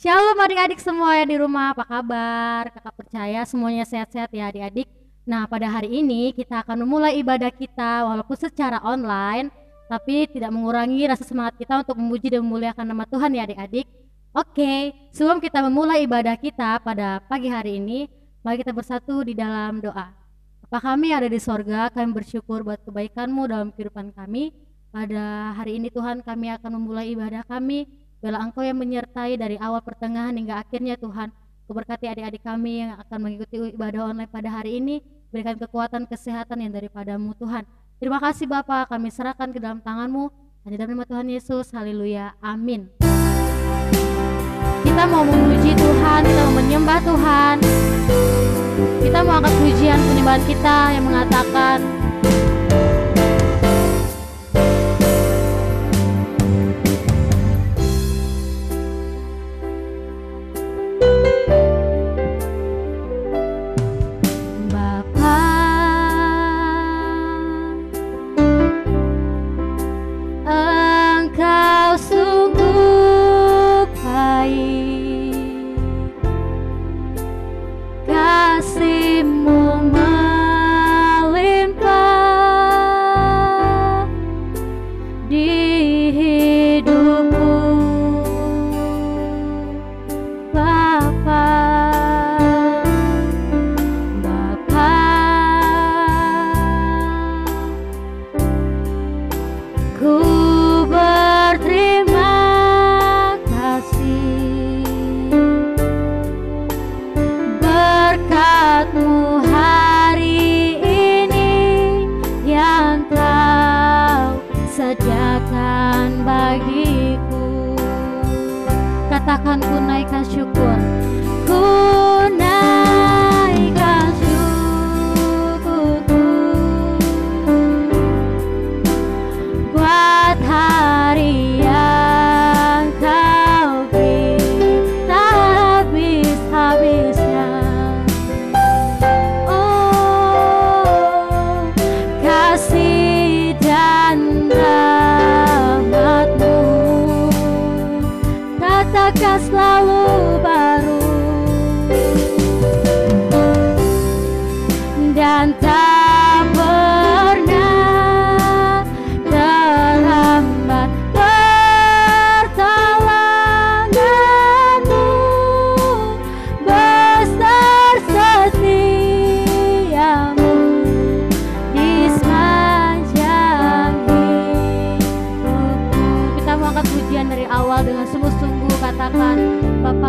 Shalom adik-adik semua yang di rumah, apa kabar? Kakak percaya semuanya sehat-sehat ya adik-adik. Nah, pada hari ini kita akan memulai ibadah kita walaupun secara online, tapi tidak mengurangi rasa semangat kita untuk memuji dan memuliakan nama Tuhan ya adik-adik. Oke, sebelum kita memulai ibadah kita pada pagi hari ini, mari kita bersatu di dalam doa. Bapa kami yang ada di sorga, kami bersyukur buat kebaikan-Mu dalam kehidupan kami. Pada hari ini Tuhan, kami akan memulai ibadah kami. Biarlah Engkau yang menyertai dari awal pertengahan hingga akhirnya Tuhan. Kuberkati adik-adik kami yang akan mengikuti ibadah online pada hari ini. Berikan kekuatan kesehatan yang daripadamu Tuhan. Terima kasih Bapa, kami serahkan ke dalam tangan-Mu. Hanya dalam nama Tuhan Yesus, haleluya, amin. Kita mau memuji Tuhan, kita mau menyembah Tuhan. Kita mau angkat pujian penyembahan kita yang mengatakan, katakan ku naikkan syukur, ku naikkan syukurku buat hari yang kau beri tak habis-habisnya. Oh, kasih dan rahmat-Mu katakan selalu baru dan tak pernah terlambat pertolongan-Mu besar setia-Mu di sepanjang hidupku. Kita mau angkat pujian dari awal dengan sungguh-sungguh, katakan, Bapa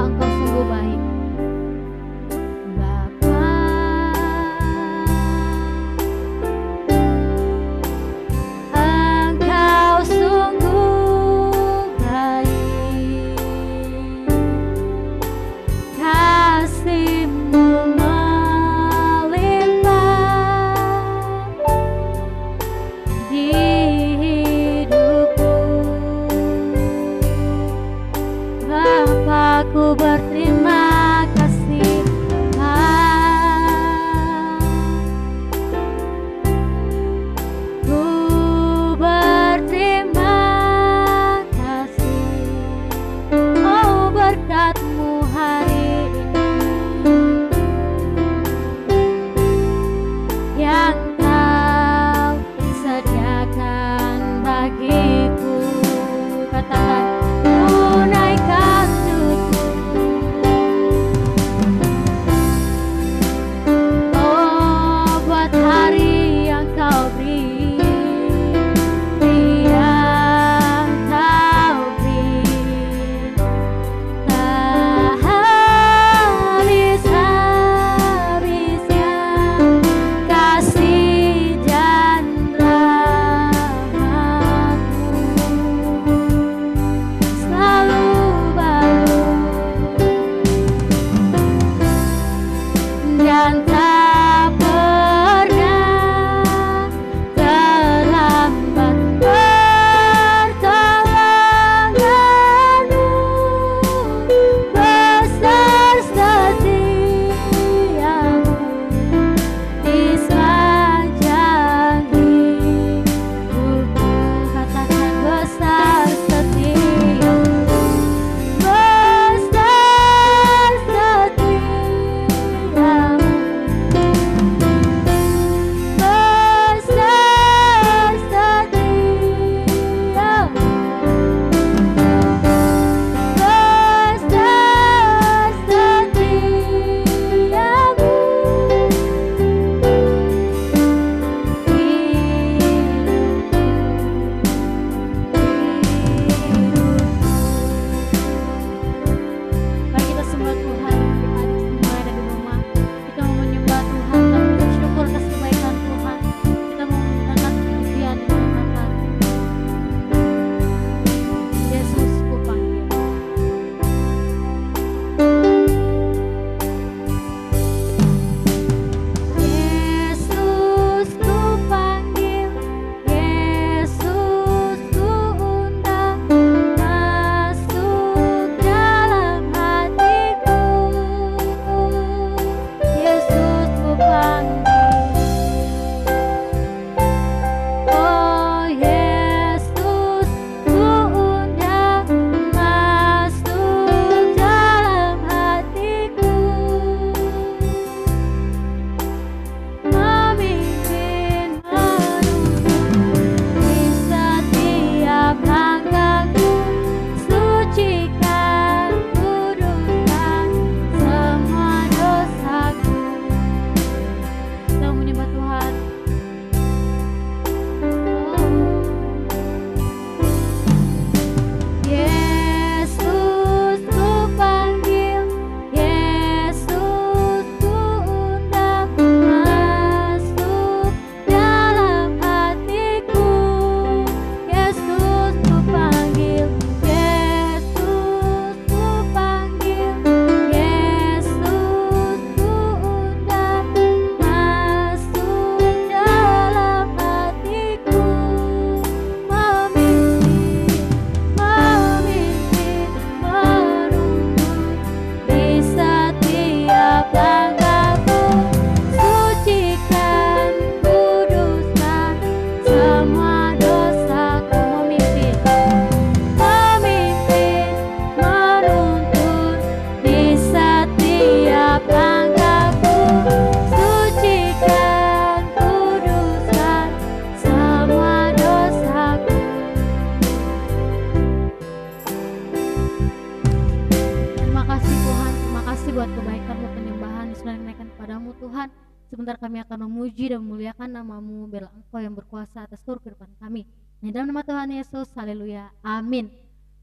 sebentar kami akan memuji dan memuliakan nama-Mu, biarlah Engkau yang berkuasa atas seluruh kehidupan kami. Di dalam nama Tuhan Yesus, haleluya, amin.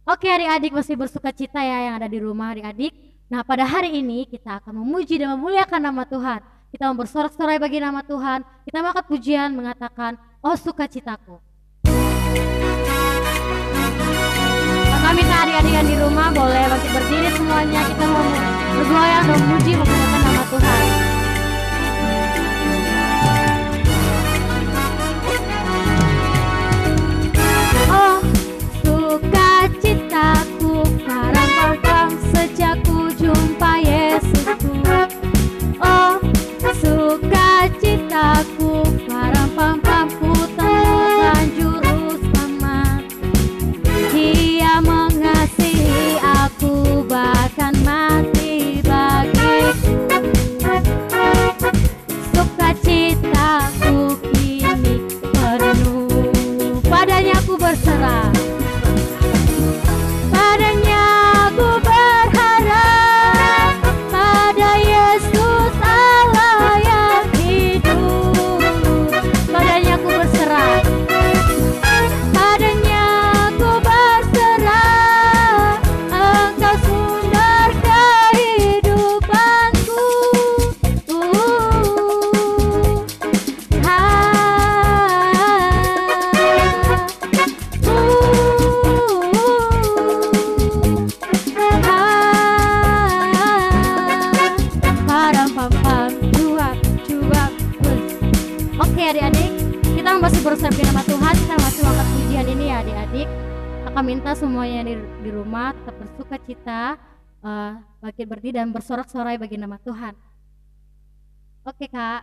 Oke adik-adik, masih bersuka cita ya yang ada di rumah adik-adik. Nah pada hari ini kita akan memuji dan memuliakan nama Tuhan. Kita mau bersorak-sorai bagi nama Tuhan. Kita mau angkat pujian mengatakan, oh sukacitaku. Kami minta adik-adik yang di rumah boleh bangkit berdiri semuanya. Kita mau bergoyang dan memuji menggunakan nama Tuhan. Oh sukacitaku, parang-parang sejak ku jumpa Yesusku. Oh sukacitaku, parang-parang ku temukan juru selamat. Dia mengasihi aku bahkan mati bagiku. Sukacitaku kini penuh, padanya aku berserah. Padanya aku berharap, pada Yesus Allah yang hidup. Padanya aku berserah. Padanya aku berserah, Engkau sumber kehidupanku. Oke adik-adik, kita masih berusaha di nama Tuhan. Kita masih angkat pujian ini ya adik-adik. Akan minta semuanya di rumah tetap bersuka cita, bangkit berdiri dan bersorak-sorai bagi nama Tuhan. Oke kak,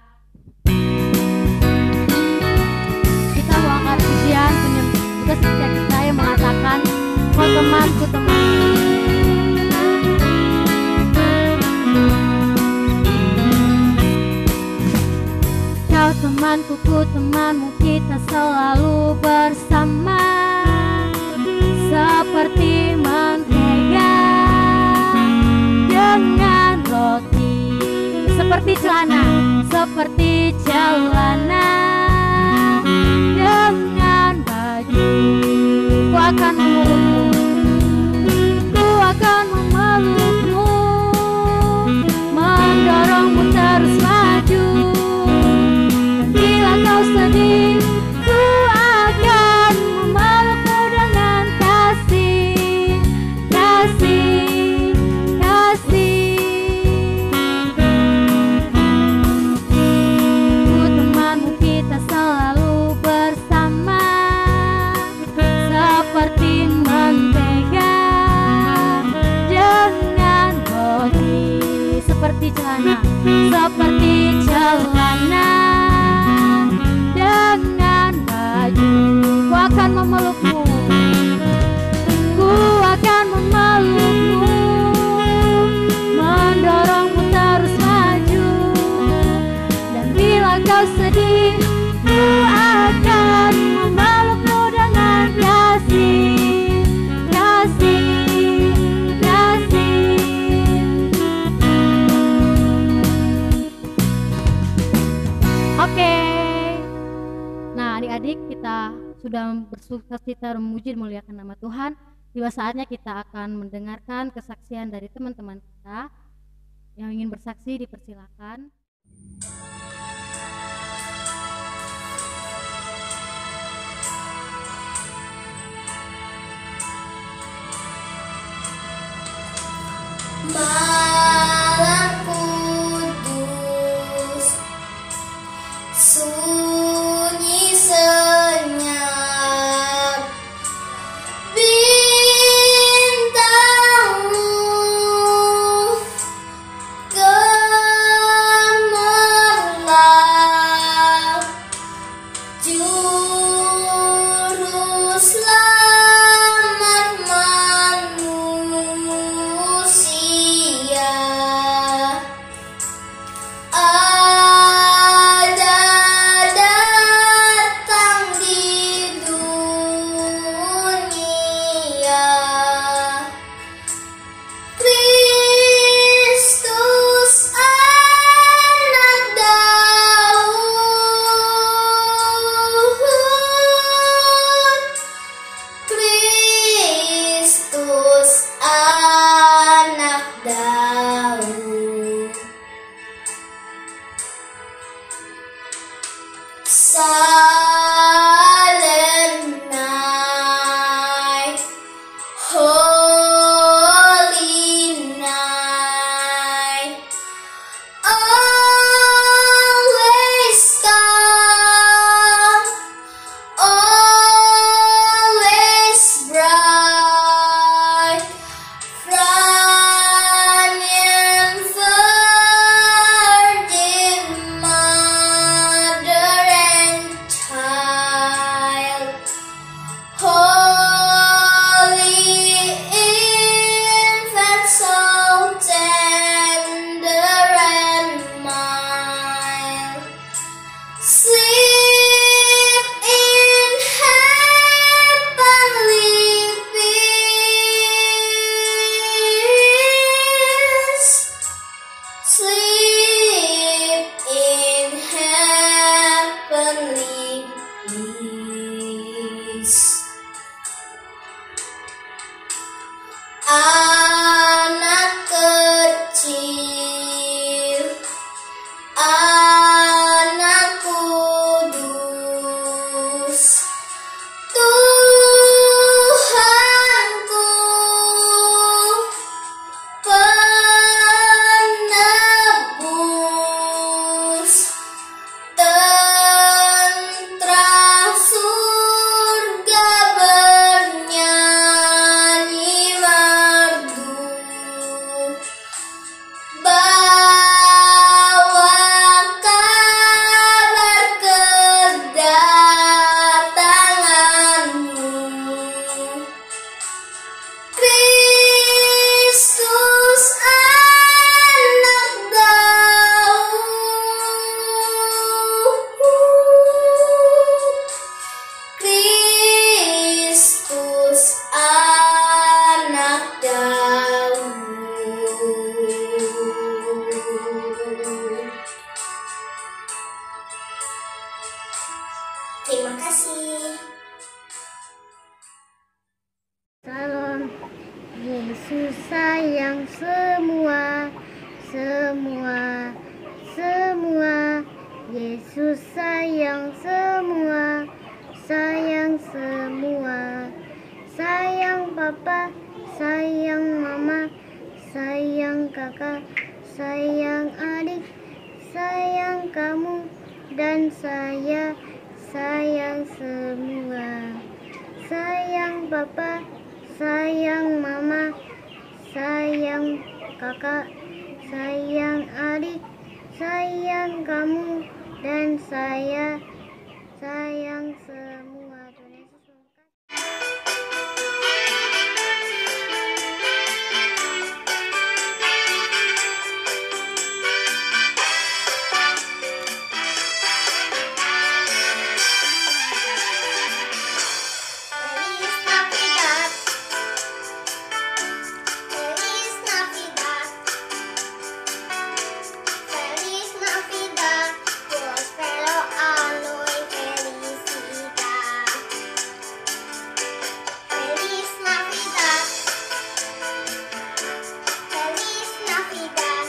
kita mau angkat pujian juga setiap kita yang mengatakan, oh temanku temanku. Kau temanku, ku temanmu, kita selalu bersama. Seperti mentega dengan roti, seperti celana dengan baju. Ku akan memelukmu, mendorongmu terus maju. Bila kau sedih, ku akan memelukmu dengan kasih, kasih, kasih. Ku temanmu, kita selalu bersama. Seperti mentega dengan roti, seperti celana dengan baju. Ku akan memelukmu, mendorongmu terus maju. Dan bila kau sedih, ku akan memelukmu dengan kasih, kasih, kasih. Oke. Nah adik-adik, kita sudah bersuka cita memuji dan memuliakan nama Tuhan. Tiba saatnya kita akan mendengarkan kesaksian dari teman-teman kita. Yang ingin bersaksi dipersilakan. Malam kudus, sunyi senyap, bintangmu gemerlap, juru selamat manusia. Ada datang di dunia, Kristus anak Anak kecil, anak kudus, Tuhanku, penebus, tentara surga bernyanyi merdu, bawa kabar kedatanganmu, Kristus anak Daud, Kristus anak Daud. Terima kasih. Salam, Yesus sayang semua, semua, semua. Yesus sayang semua, sayang semua. Sayang papa, sayang mama, sayang kakak, sayang adik, sayang kamu dan saya, sayang semua. Sayang papa, sayang mama, sayang kakak, sayang adik, sayang kamu dan saya, sayang semua. Tuhan Yesus memberkati. Feliz Navidad, Feliz Navidad, Feliz Navidad, prospero año y felicidad. Feliz Navidad, Feliz Navidad,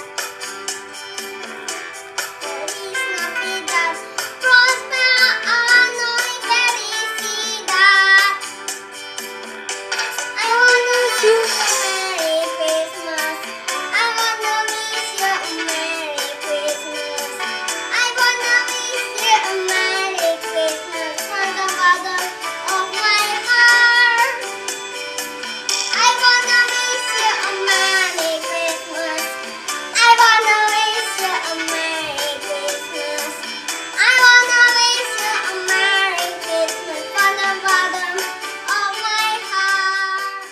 Feliz Navidad, prospero año y felicidad. I wanna wish you a Merry Christmas. I wanna wish you a Merry Christmas. I wanna wish you a Merry Christmas from the bottom of my heart. I wanna wish you a Merry Christmas. I wanna wish you a Merry Christmas. I wanna wish you a Merry Christmas from the bottom of my heart.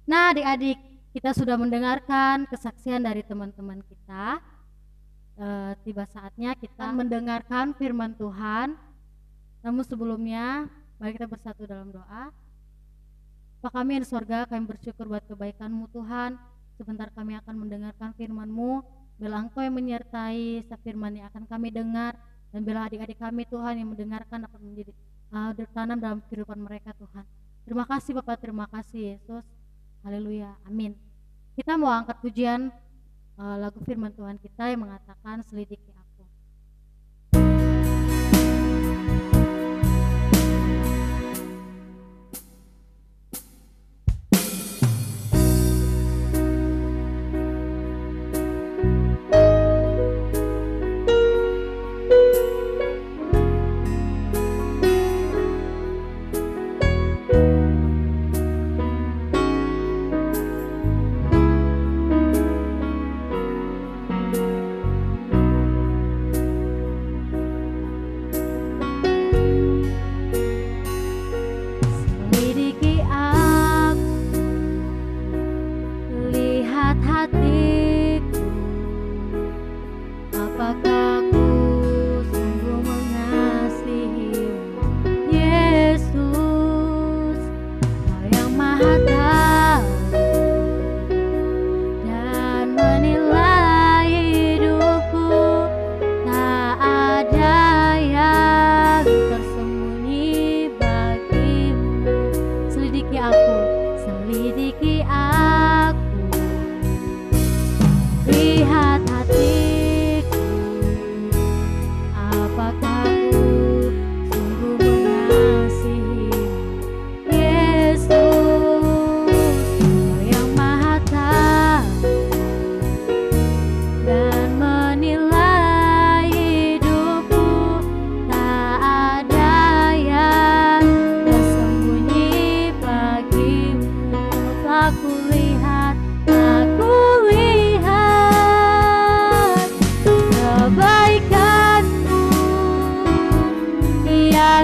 Nah, adik-adik, kita sudah mendengarkan kesaksian dari teman-teman kita. Tiba saatnya kita mendengarkan firman Tuhan. Namun sebelumnya, mari kita bersatu dalam doa. Bapa kami yang di sorga, kami bersyukur buat kebaikan-Mu Tuhan. Sebentar kami akan mendengarkan firman-Mu. Bila Engkau yang menyertai firman yang akan kami dengar, dan bila adik-adik kami Tuhan yang mendengarkan dapat menjadi tertanam dalam kehidupan mereka Tuhan. Terima kasih Bapak, terima kasih Yesus. Haleluya, amin. Kita mau angkat pujian lagu firman Tuhan kita yang mengatakan selidiki aku.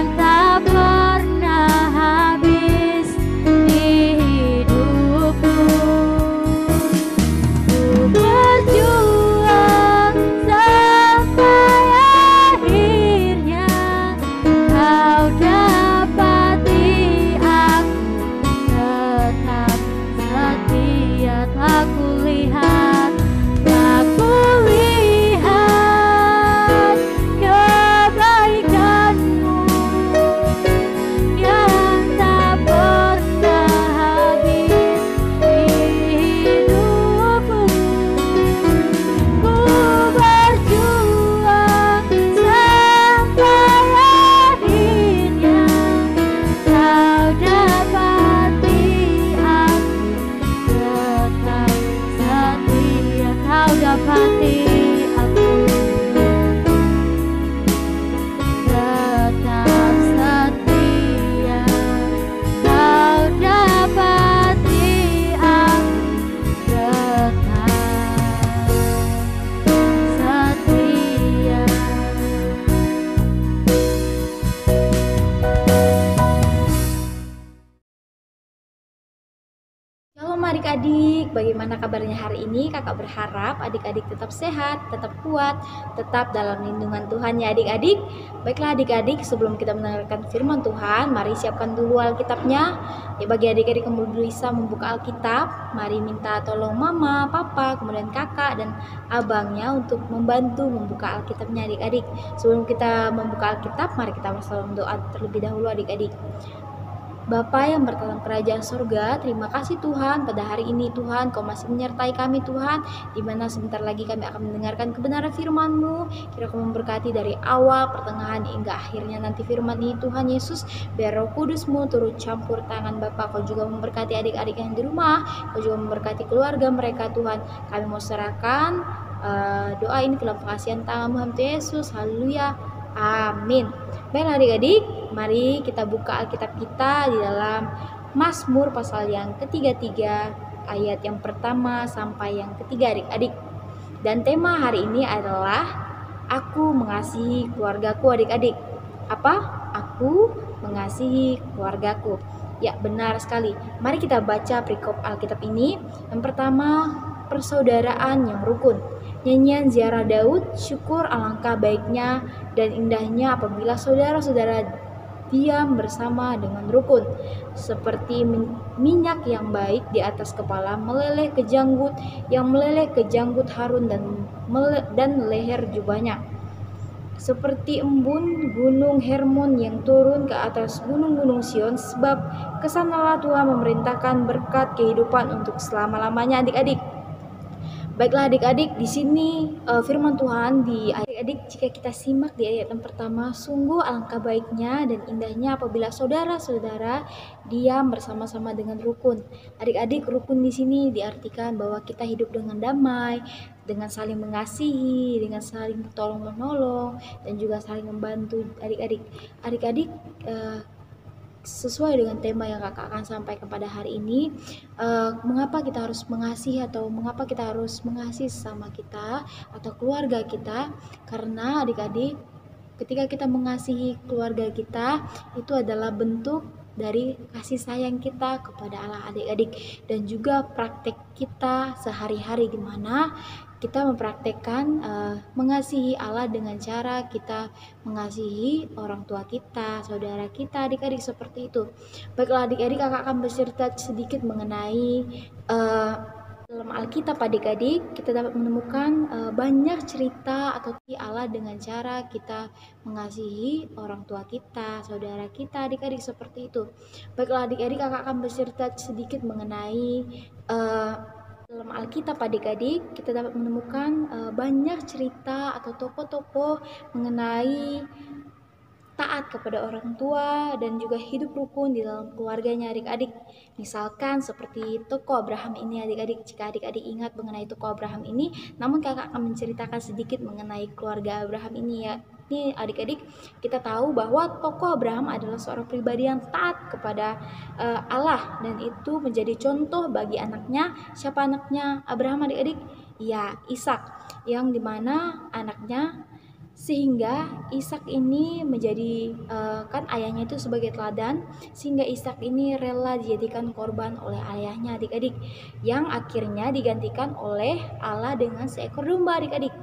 yang tak pernah habis di hidupku. Ku berjuang sampai akhirnya kau dapati aku tetap setia. Tak kulihat kebaikanmu yang tak pernah habis di hidupku. Ku berjuang sampai akhirnya kau dapati aku tetap setia. Kau dapati aku tetap setia. Kau dapati aku tetap setia. Shalom adik-adik, bagaimana kabarnya hari ini? Kakak berharap adik-adik tetap sehat, tetap kuat, tetap dalam lindungan Tuhan ya adik-adik. Baiklah adik-adik, sebelum kita mendengarkan firman Tuhan, mari siapkan dulu Alkitabnya. Ya, bagi adik-adik yang belum bisa membuka Alkitab, mari minta tolong mama, papa, kemudian kakak dan abangnya untuk membantu membuka Alkitabnya adik-adik. Sebelum kita membuka Alkitab, mari kita bersama doa terlebih dahulu adik-adik. Bapa yang berdalam kerajaan surga, terima kasih Tuhan pada hari ini Tuhan, Kau masih menyertai kami Tuhan, di mana sebentar lagi kami akan mendengarkan kebenaran firman-Mu. Kira Kau memberkati dari awal, pertengahan hingga akhirnya nanti firman ini Tuhan Yesus. Biar Roh Kudus-Mu turut campur tangan Bapa. Kau juga memberkati adik-adik yang di rumah, Kau juga memberkati keluarga mereka Tuhan. Kami mau serahkan doa ini ke dalam kasihan tangan-Mu Yesus. Haleluya. Amin. Baiklah adik-adik, mari kita buka Alkitab kita di dalam Mazmur pasal yang ke-33 ayat yang pertama sampai yang ketiga adik-adik. Dan tema hari ini adalah Aku mengasihi keluargaku adik-adik. Apa? Aku mengasihi keluargaku. Ya, benar sekali. Mari kita baca perikop Alkitab ini. Yang pertama, persaudaraan yang rukun. Nyanyian ziarah Daud, syukur alangkah baiknya dan indahnya apabila saudara-saudara diam bersama dengan rukun. Seperti minyak yang baik di atas kepala meleleh ke janggut, yang meleleh ke janggut Harun dan leher jubahnya. Seperti embun gunung Hermon yang turun ke atas gunung-gunung Sion, sebab kesanalah Tuhan memerintahkan berkat kehidupan untuk selama-lamanya adik-adik. Baiklah adik-adik, di sini firman Tuhan di adik-adik jika kita simak di ayat yang pertama, sungguh alangkah baiknya dan indahnya apabila saudara-saudara diam bersama-sama dengan rukun. Adik-adik, rukun di sini diartikan bahwa kita hidup dengan damai, dengan saling mengasihi, dengan saling tolong menolong dan juga saling membantu adik-adik. Adik-adik, sesuai dengan tema yang kakak akan sampaikan pada hari ini, mengapa kita harus mengasihi atau mengapa kita harus mengasihi sesama kita atau keluarga kita. Karena adik-adik, ketika kita mengasihi keluarga kita, itu adalah bentuk dari kasih sayang kita kepada Allah adik-adik, dan juga praktek kita sehari-hari di mana kita mempraktekkan mengasihi Allah dengan cara kita mengasihi orang tua kita, saudara kita, adik-adik seperti itu. Baiklah adik-adik, kakak akan bercerita sedikit mengenai dalam Alkitab adik-adik, kita dapat menemukan banyak cerita atau Allah dengan cara kita mengasihi orang tua kita, saudara kita, adik-adik seperti itu. Baiklah adik-adik, kakak akan bercerita sedikit mengenai dalam Alkitab adik-adik, kita dapat menemukan banyak cerita atau tokoh-tokoh mengenai taat kepada orang tua dan juga hidup rukun di dalam keluarganya adik-adik. Misalkan seperti tokoh Abraham ini adik-adik. Jika adik-adik ingat mengenai tokoh Abraham ini, namun kakak akan menceritakan sedikit mengenai keluarga Abraham ini ya. Ini adik-adik, kita tahu bahwa tokoh Abraham adalah seorang pribadi yang taat kepada Allah, dan itu menjadi contoh bagi anaknya. Siapa anaknya Abraham adik-adik? Ya, Ishak, yang dimana anaknya Sehingga Ishak ini menjadi kan ayahnya itu sebagai teladan, sehingga Ishak ini rela dijadikan korban oleh ayahnya adik-adik, yang akhirnya digantikan oleh Allah dengan seekor domba adik-adik.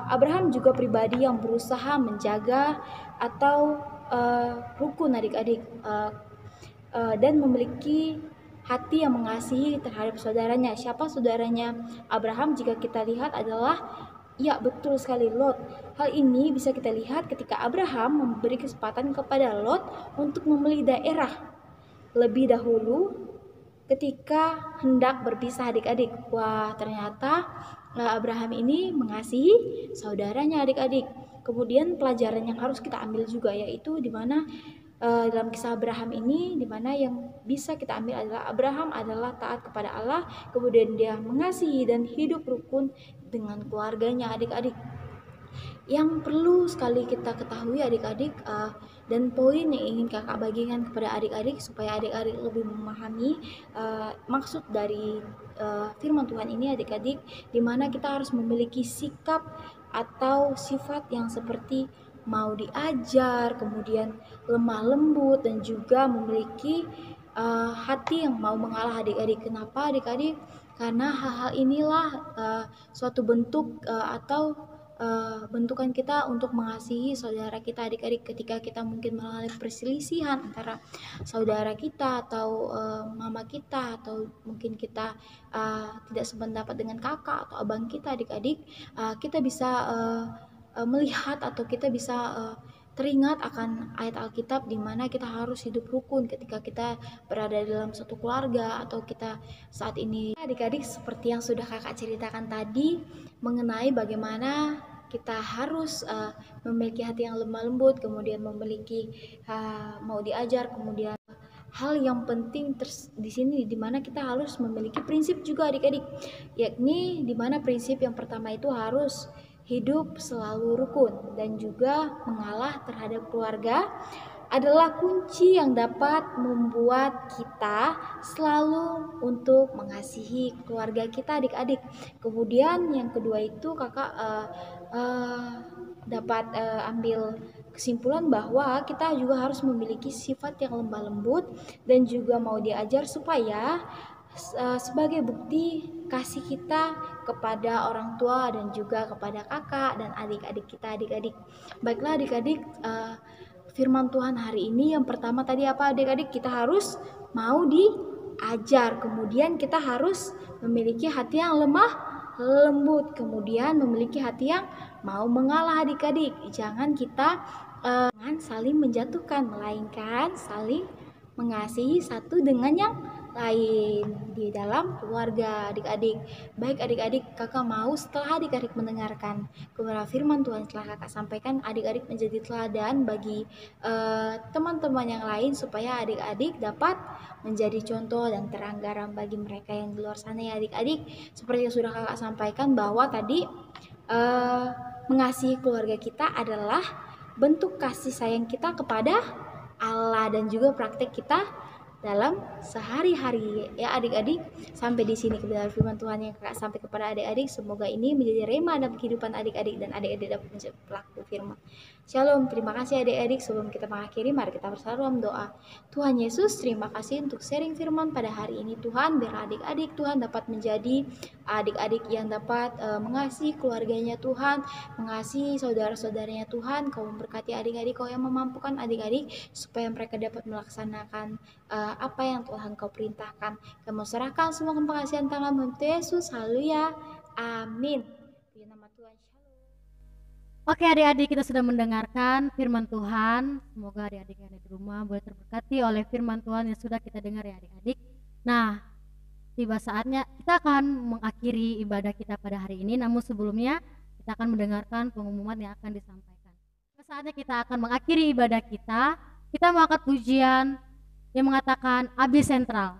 Abraham juga pribadi yang berusaha menjaga atau rukun adik-adik, dan memiliki hati yang mengasihi terhadap saudaranya. Siapa saudaranya Abraham jika kita lihat adalah, ya betul sekali, Lot. Hal ini bisa kita lihat ketika Abraham memberi kesempatan kepada Lot untuk memilih daerah lebih dahulu ketika hendak berpisah adik-adik. Wah, ternyata Abraham ini mengasihi saudaranya adik-adik. Kemudian pelajaran yang harus kita ambil juga yaitu di mana dalam kisah Abraham ini, di mana yang bisa kita ambil adalah Abraham adalah taat kepada Allah, kemudian dia mengasihi dan hidup rukun dengan keluarganya adik-adik. Yang perlu sekali kita ketahui adik-adik, dan poin yang ingin kakak bagikan kepada adik-adik supaya adik-adik lebih memahami maksud dari firman Tuhan ini adik-adik, di mana kita harus memiliki sikap atau sifat yang seperti mau diajar, kemudian lemah lembut, dan juga memiliki hati yang mau mengalah adik-adik. Kenapa adik-adik? Karena hal-hal inilah suatu bentuk atau bentukan kita untuk mengasihi saudara kita adik-adik. Ketika kita mungkin mengalami perselisihan antara saudara kita atau mama kita, atau mungkin kita tidak sependapat dengan kakak atau abang kita adik-adik, kita bisa melihat atau kita bisa teringat akan ayat Alkitab di mana kita harus hidup rukun ketika kita berada dalam satu keluarga atau kita saat ini. Adik-adik, seperti yang sudah kakak ceritakan tadi mengenai bagaimana kita harus memiliki hati yang lemah lembut, kemudian memiliki mau diajar, kemudian hal yang penting di sini di mana kita harus memiliki prinsip juga adik-adik, yakni di mana prinsip yang pertama itu harus hidup selalu rukun dan juga mengalah terhadap keluarga adalah kunci yang dapat membuat kita selalu untuk mengasihi keluarga kita adik-adik. Kemudian yang kedua itu kakak dapat ambil kesimpulan bahwa kita juga harus memiliki sifat yang lemah lembut dan juga mau diajar supaya sebagai bukti kasih kita kepada orang tua dan juga kepada kakak dan adik-adik kita adik-adik. Baiklah adik-adik, firman Tuhan hari ini yang pertama tadi apa adik-adik? Kita harus mau diajar, kemudian kita harus memiliki hati yang lemah lembut, kemudian memiliki hati yang mau mengalah adik-adik. Jangan kita saling menjatuhkan, melainkan saling mengasihi satu dengan yang lain di dalam keluarga adik-adik. Baik adik-adik, kakak mau setelah adik-adik mendengarkan kebenaran firman Tuhan setelah kakak sampaikan, adik-adik menjadi teladan bagi teman-teman yang lain supaya adik-adik dapat menjadi contoh dan terang garam bagi mereka yang di luar sana ya adik-adik. Seperti yang sudah kakak sampaikan bahwa tadi mengasihi keluarga kita adalah bentuk kasih sayang kita kepada Allah dan juga praktek kita dalam sehari-hari ya adik-adik. Sampai di sini kebenaran firman Tuhan yang kakak sampai kepada adik-adik. Semoga ini menjadi rema dalam kehidupan adik-adik dan adik-adik dapat menjadi pelaku firman. Shalom, terima kasih adik-adik. Sebelum kita mengakhiri, mari kita bersatu dalam doa. Tuhan Yesus, terima kasih untuk sharing firman pada hari ini Tuhan. Biar adik-adik Tuhan dapat menjadi adik-adik yang dapat mengasihi keluarganya Tuhan, mengasihi saudara-saudaranya Tuhan. Kau memberkati adik-adik, Kau yang memampukan adik-adik supaya mereka dapat melaksanakan apa yang Tuhan Kau perintahkan. Kami serahkan semua pengasihan tangan Yesus. Haleluya. Amin. Di nama Tuhan. Shalom. Oke adik-adik, kita sudah mendengarkan firman Tuhan. Semoga adik-adik yang ada di rumah boleh terberkati oleh firman Tuhan yang sudah kita dengar ya adik-adik. Nah, tiba saatnya kita akan mengakhiri ibadah kita pada hari ini. Namun sebelumnya kita akan mendengarkan pengumuman yang akan disampaikan. Saatnya kita akan mengakhiri ibadah kita. Kita mau angkat pujian yang mengatakan Abi Sentral.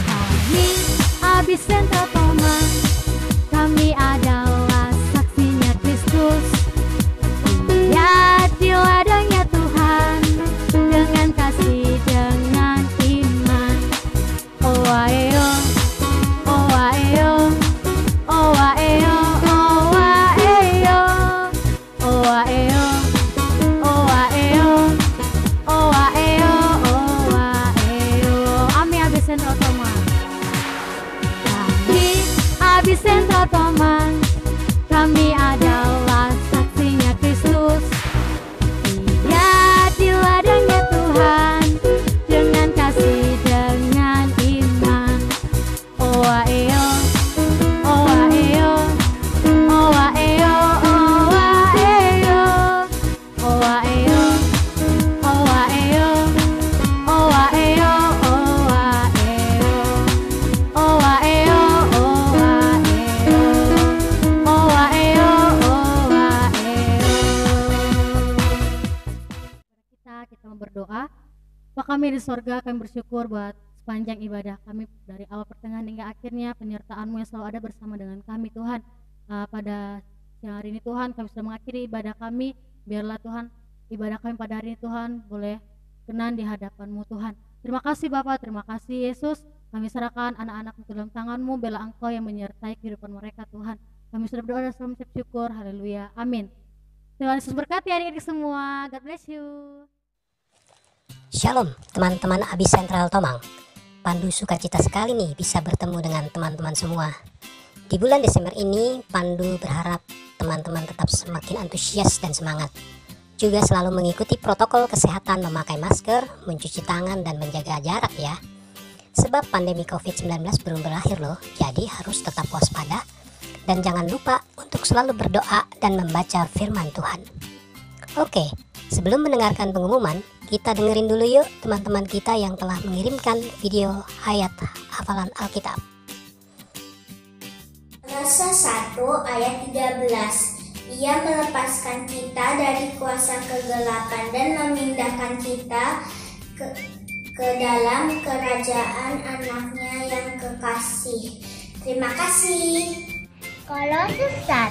Kami Abi Sentral Thomas, kami adalah saksinya Kristus. kita mau berdoa. Bapa kami di sorga, kami bersyukur buat sepanjang ibadah kami dari awal pertengahan hingga akhirnya, penyertaan-Mu yang selalu ada bersama dengan kami Tuhan. Pada siang hari ini Tuhan, kami sudah mengakhiri ibadah kami. Biarlah Tuhan, ibadah kami pada hari ini Tuhan boleh kenan di hadapan-Mu Tuhan. Terima kasih Bapa, terima kasih Yesus. Kami serahkan anak-anak ke dalam tangan-Mu, biarlah Engkau yang menyertai kehidupan mereka Tuhan. Kami sudah berdoa dan selalu mengucap syukur. Haleluya, amin. Tuhan Yesus berkati adik-adik semua. God bless you. Shalom teman-teman Abi Sentral Tomang. Pandu sukacita sekali nih bisa bertemu dengan teman-teman semua. Di bulan Desember ini Pandu berharap teman-teman tetap semakin antusias dan semangat. Juga selalu mengikuti protokol kesehatan, memakai masker, mencuci tangan dan menjaga jarak ya. Sebab pandemi COVID-19 belum berakhir loh, jadi harus tetap waspada. Dan jangan lupa untuk selalu berdoa dan membaca firman Tuhan. Oke, sebelum mendengarkan pengumuman, kita dengerin dulu yuk teman-teman kita yang telah mengirimkan video ayat hafalan Alkitab. Kolose 1 ayat 13. Ia melepaskan kita dari kuasa kegelapan dan memindahkan kita ke dalam kerajaan anaknya yang kekasih. Terima kasih. Kolose 1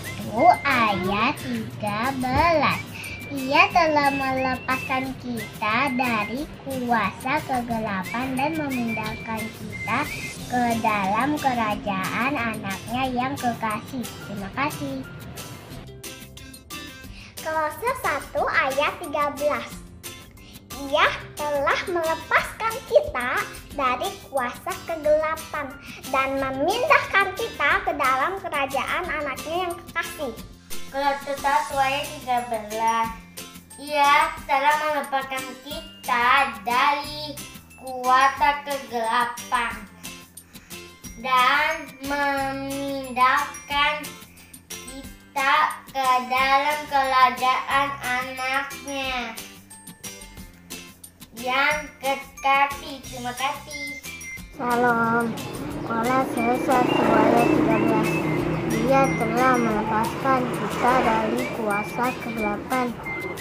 ayat 13. Ia telah melepaskan kita dari kuasa kegelapan dan memindahkan kita ke dalam kerajaan anaknya yang kekasih. Terima kasih. Kolose 1 ayat 13. Ia telah melepaskan kita dari kuasa kegelapan dan memindahkan kita ke dalam kerajaan anaknya yang kekasih. Kolose 1 ayat 13. Ia telah melepaskan kita dari kuasa kegelapan dan memindahkan kita ke dalam kerajaan anaknya yang kekasih. Terima kasih. Shalom. Kolose 1 ayat 13. Dia telah melepaskan kita dari kuasa kegelapan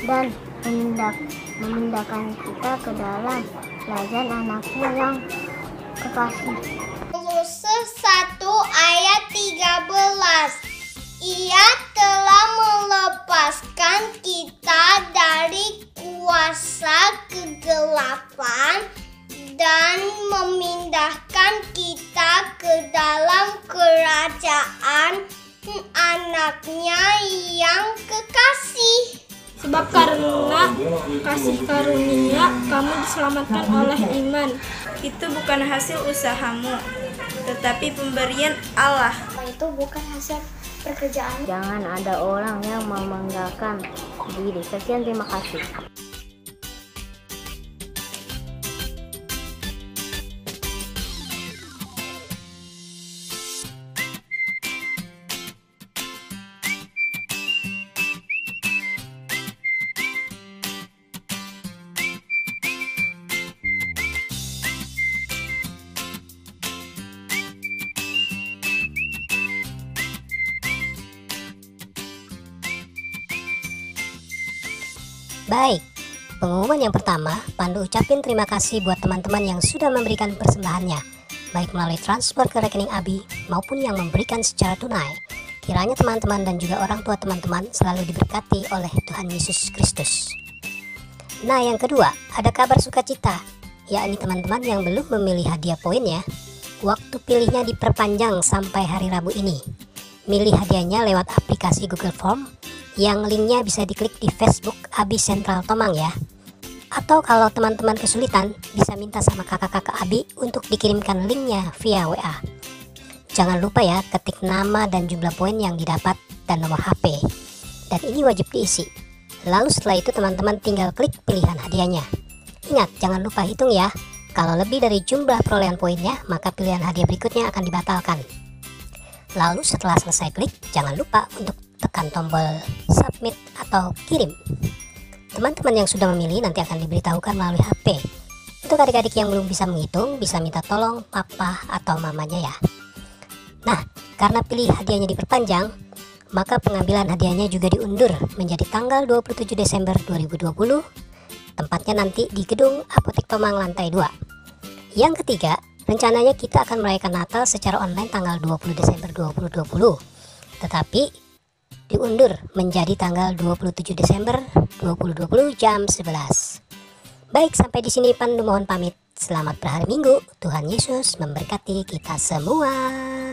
dan memindahkan kita ke dalam kerajaan anaknya yang kekasih. Kolose 1 ayat 13. Ia telah melepaskan kita dari kuasa kegelapan dan memindahkan kita ke dalam kerajaan anaknya yang kekasih. Sebab karena kasih karunia kamu diselamatkan oleh iman. Itu bukan hasil usahamu, tetapi pemberian Allah. Itu bukan hasil pekerjaan. Jangan ada orang yang membanggakan diri. Sekian, terima kasih. Baik, pengumuman yang pertama, Pandu ucapin terima kasih buat teman-teman yang sudah memberikan persembahannya, baik melalui transfer ke rekening Abi maupun yang memberikan secara tunai. Kiranya teman-teman dan juga orang tua teman-teman selalu diberkati oleh Tuhan Yesus Kristus. Nah, yang kedua, ada kabar sukacita, yakni teman-teman yang belum memilih hadiah poin ya. Waktu pilihnya diperpanjang sampai hari Rabu ini. Milih hadiahnya lewat aplikasi Google Form, yang linknya bisa diklik di Facebook Abi Sentral Tomang ya. Atau kalau teman-teman kesulitan, bisa minta sama kakak-kakak Abi untuk dikirimkan linknya via WA. Jangan lupa ya, ketik nama dan jumlah poin yang didapat dan nomor HP. Dan ini wajib diisi. Lalu setelah itu teman-teman tinggal klik pilihan hadiahnya. Ingat, jangan lupa hitung ya. Kalau lebih dari jumlah perolehan poinnya, maka pilihan hadiah berikutnya akan dibatalkan. Lalu setelah selesai klik, jangan lupa untuk tekan tombol submit atau kirim. Teman-teman yang sudah memilih nanti akan diberitahukan melalui HP. Untuk adik-adik yang belum bisa menghitung, bisa minta tolong papa atau mamanya ya. Nah, karena pilih hadiahnya diperpanjang, maka pengambilan hadiahnya juga diundur menjadi tanggal 27 Desember 2020 Tempatnya nanti di gedung Apotek Tomang lantai 2. Yang ketiga, rencananya kita akan merayakan Natal secara online tanggal 20 Desember 2020. Tetapi diundur menjadi tanggal 27 Desember 2020 jam 11. Baik, sampai di sini Pandu mohon pamit. Selamat berhari Minggu. Tuhan Yesus memberkati kita semua.